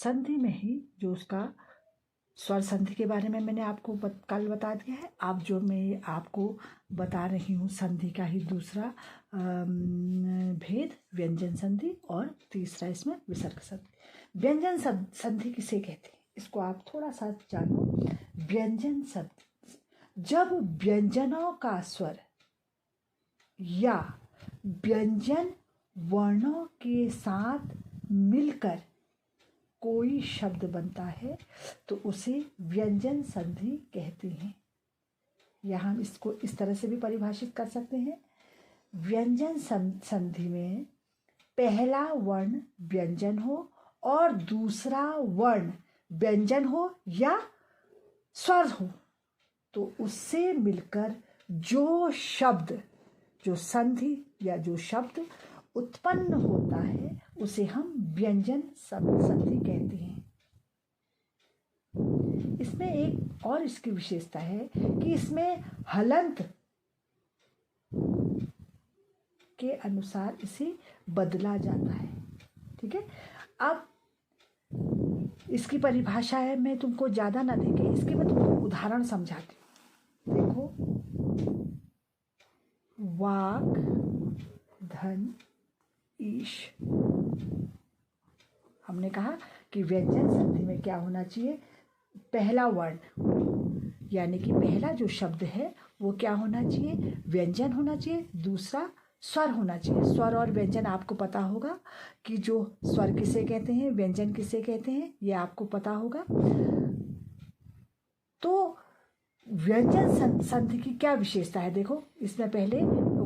संधि में ही जो उसका स्वर संधि के बारे में मैंने आपको कल बता दिया है। अब जो मैं आपको बता रही हूँ संधि का ही दूसरा भेद, व्यंजन संधि, और तीसरा इसमें विसर्ग संधि। व्यंजन संधि किसे कहते हैं, इसको आप थोड़ा सा जानो। व्यंजन संधि, जब व्यंजनों का स्वर या व्यंजन वर्णों के साथ मिलकर कोई शब्द बनता है तो उसे व्यंजन संधि कहते हैं। या हम इसको इस तरह से भी परिभाषित कर सकते हैं, व्यंजन संधि में पहला वर्ण व्यंजन हो और दूसरा वर्ण व्यंजन हो या स्वर हो, तो उससे मिलकर जो शब्द, जो संधि या जो शब्द उत्पन्न होता है उसे हम व्यंजन संधि कहते हैं। इसमें एक और इसकी विशेषता है कि इसमें हलंत के अनुसार इसे बदला जाता है। ठीक है, अब इसकी परिभाषा है, मैं तुमको ज़्यादा ना देके इसके मैं तुमको उदाहरण समझाती हूँ। देखो, वाक, धन, ईश। हमने कहा कि व्यंजन संधि में क्या होना चाहिए, पहला वर्ण यानी कि पहला जो शब्द है वो क्या होना चाहिए, व्यंजन होना चाहिए, दूसरा स्वर होना चाहिए। स्वर और व्यंजन आपको पता होगा कि जो स्वर किसे कहते हैं, व्यंजन किसे कहते हैं, ये आपको पता होगा। तो व्यंजन संधि की क्या विशेषता है, देखो इसमें पहले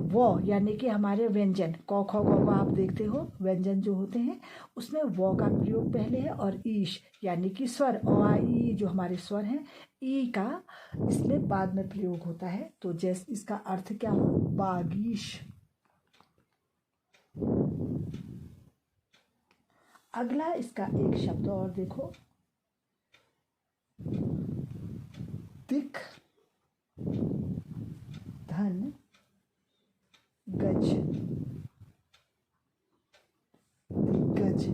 वो यानी कि हमारे व्यंजन क ख ग आप देखते हो, व्यंजन जो होते हैं उसमें वो का प्रयोग पहले है, और ईश यानी कि स्वर, अ आ ई जो हमारे स्वर हैं, ई का इसमें बाद में प्रयोग होता है। तो जैसे इसका अर्थ क्या हो, बागीश। अगला इसका एक शब्द और देखो, दिख, धन, गज, दिग्गज।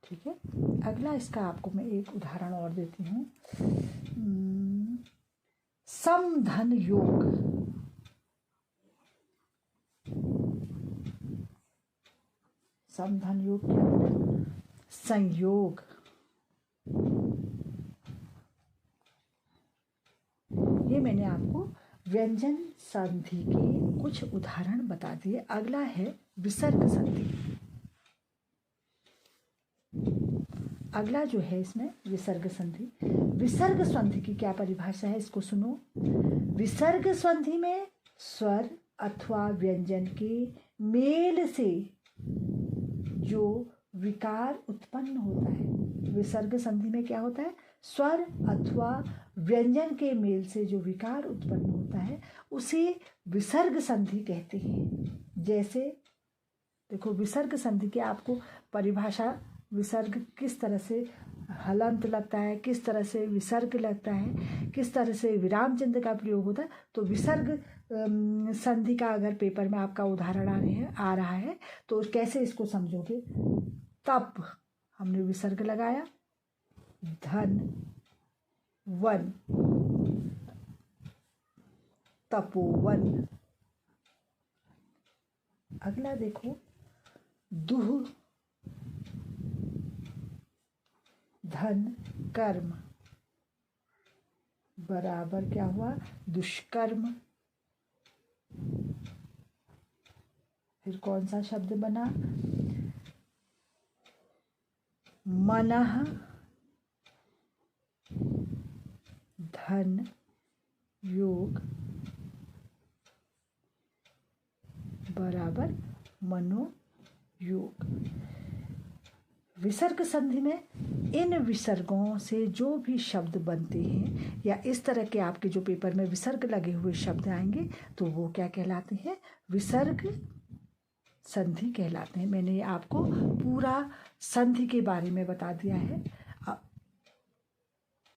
ठीक है, अगला इसका आपको मैं एक उदाहरण और देती हूँ, समधन योग। समधन योग क्या है, संयोग। ये मैंने आपको व्यंजन संधि के कुछ उदाहरण बता दिए। अगला है विसर्ग संधि। अगला जो है इसमें विसर्ग संधि। विसर्ग संधि की क्या परिभाषा है, इसको सुनो। विसर्ग संधि में स्वर अथवा व्यंजन के मेल से जो विकार उत्पन्न होता है, विसर्ग संधि में क्या होता है, स्वर अथवा व्यंजन के मेल से जो विकार उत्पन्न होता है उसे विसर्ग संधि कहते हैं। जैसे देखो, विसर्ग संधि की आपको परिभाषा, विसर्ग किस तरह से हलंत लगता है, किस तरह से विसर्ग लगता है, किस तरह से विराम चिन्ह का प्रयोग होता है। तो विसर्ग संधि का अगर पेपर में आपका उदाहरण आ रहा है तो कैसे इसको समझोगे। तप, हमने विसर्ग लगाया, धन, वन, तपोवन। अगला देखो, दुह, धन, कर्म, बराबर क्या हुआ, दुष्कर्म। फिर कौन सा शब्द बना, मनः, धन, योग, बराबर मनोयोग। विसर्ग संधि में इन विसर्गों से जो भी शब्द बनते हैं या इस तरह के आपके जो पेपर में विसर्ग लगे हुए शब्द आएंगे तो वो क्या कहलाते हैं, विसर्ग संधि कहलाते हैं। मैंने आपको पूरा संधि के बारे में बता दिया है।